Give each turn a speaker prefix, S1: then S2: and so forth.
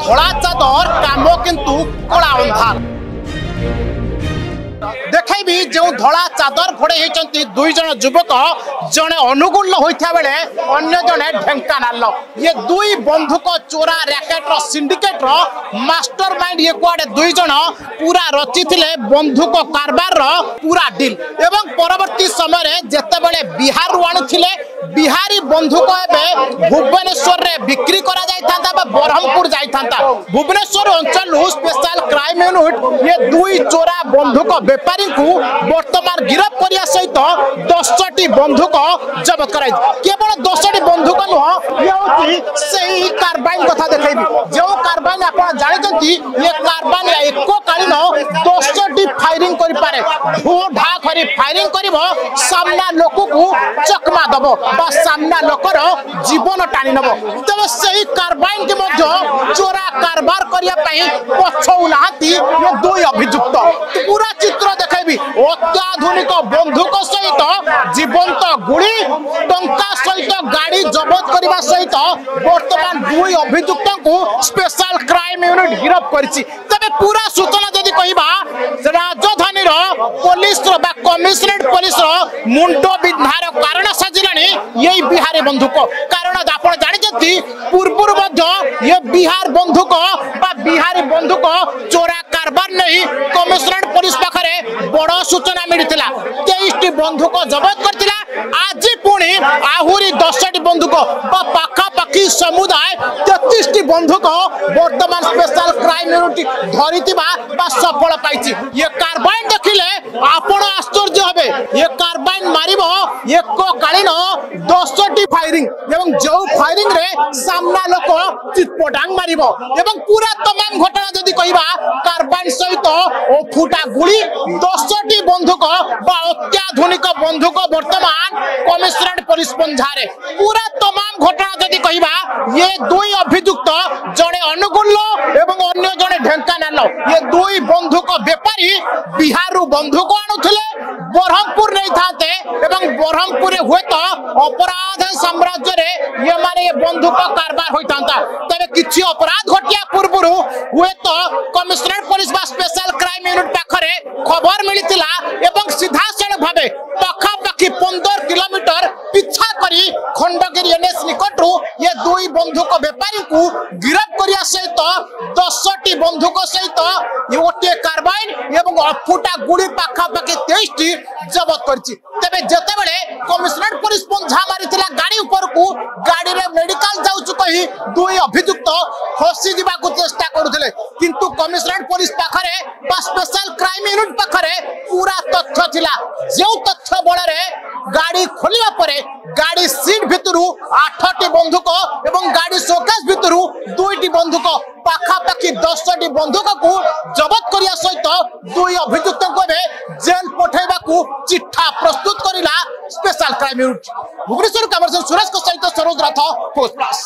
S1: धला चादर काम किंतु कला अंधार देखी जो धला चादर घोड़े होती दुई जन युवक जड़े अनुगुल होता बेले अन्य जड़े ढेंकानाल ये दुई बंधुक चोरा रैकेट सिंडिकेट मास्टर माइंड ये कुआडे दुई जन पूरा रचि बंधुक कारबार पूरा डील एवं परवर्ती समय जेतेबेले बिहार आणुथिले बिहारी बंधुक एवं भुवनेश्वर रे बिक्री करा जाइथांता बा बरहमपुर जाइथांता भुवनेश्वर अंचल स्पेशल क्राइम यूनिट ये दुई चोरा बंधुक व्यापारी को वर्तमान गिरफ्त करिया सहित 10टी बंधुक जबत कराई केवल 10टी बंधुक नुह ये सही कार्बाइन कथा देखैबी जो कार्बाइन आपण जानिछंती ये कार्बाइन एककालीन 10टी फायरिंग करि पारे धो ढा करी फायरिंग करिवो सामना लोक को चकमा दबो बा सामना लोकर जीवन टाणी नबो तबे सही कार्बाइन के मध्य चोरा कारबार करिया पई पछौ नाहती ये दुई अभियुक्त पूरा चित्र देखैबी अत्याधुनिक बंधुक सहित जीवंत गुड़ी टंका सहित गाड़ी जबत करने सहित वर्तमान दुई अभियुक्त को स्पेशल क्राइम यूनिट गिरफ्त करिछि तबे पूरा सूचना जदि कहबा राजधानी पुलिस कमिशनरेट पुलिस मुंड विधार कारण साजिलानी यही बिहारी बंधुक कारण आपण जानिछंती पूर्व ये बिहार बंधुक बा बिहारी बंधुक चोरा कारबार नहीं कमिशनरेट पुलिस पाखरे बड़ सूचना मिलता 23टी बंधुक जबत करथिला आज पुणी आहुरी 10टी बंधुक बा पाखापाखी समुदाय 33टी बंधुक वर्तमान स्पेशल क्राइम यूनिट धरितिबा बा सफल पाइछि ये कार्बाइन देखिले आपण आश्चर्य होबे ये कार्बाइन मारिबो एककालीन 10टी फायरिंग एवं जो फायरिंग रे सामना लोक चितपटांग मारिबो एवं पूरा तमाम घटना जदि कहबा कार्बाइन सहित ओ फुटा गुली 10टी बंधुक बा अत्याधुनिक बंधुक वर्तमान कमिशनरेट पुलिस पंझारे पूरा तमाम घटना जदि कहबा ये दुई अभियुक्त जड़े अनुगुल एवं अन्य जड़े ढेंकानाल ये दुई बंधुक व्यापारी बिहार बंधुक आणुथिले बरहमपुर नहीं थाते एवं बरहमपुर हुए तो अपराध साम्राज्य रे ये माने बंधुक कारबार होता तबे किछि अपराध घटिया पूर्व हुए तो कमिशनरेट पुलिस बा स्पेशल क्राइम यूनिट पाखरे खबर मिलितिला एवं सीधा सड़क भाबे पाखापाखी 15 किलोमीटर पिछा करी खंडगिरी एनएस निकटरू ये दुई बंधुक व्यापारी को गिरफ्त करिया सहित 10टी बंधुक सहित ये गोटे कार्बाइन एवं अफुटा गुड़ी पाखापाखी 23टी जबत करछि तबे जेतेबेले कमिशनरेट पुलिस पंझा मारितिला गाड़ी ऊपर को गाड़ी रे मेडिकल जाउछु कही दुई अभियुक्त फसी दिबा को चेष्टा करुथिले किंतु कमिशनरेट पुलिस पाखरे बा स्पेशल क्राइम यूनिट पाखरे पूरा तथ्य थिला जो तथ्य बଳରେ गाड़ी खोलिया परे गाड़ी सीट भितरु 8टी बंधुक एवं गाड़ी शोकेस भितरु 2टी बंधुक पाखापाखी 10टी बंधुक को जबत करिया सहित दुई अभियुक्त को जेल पठेबा को चिट्ठा प्रस्तुत करिला special crime unit Bhubaneswar camera Suresh को सहित सरोज रथ पोस्ट प्लस।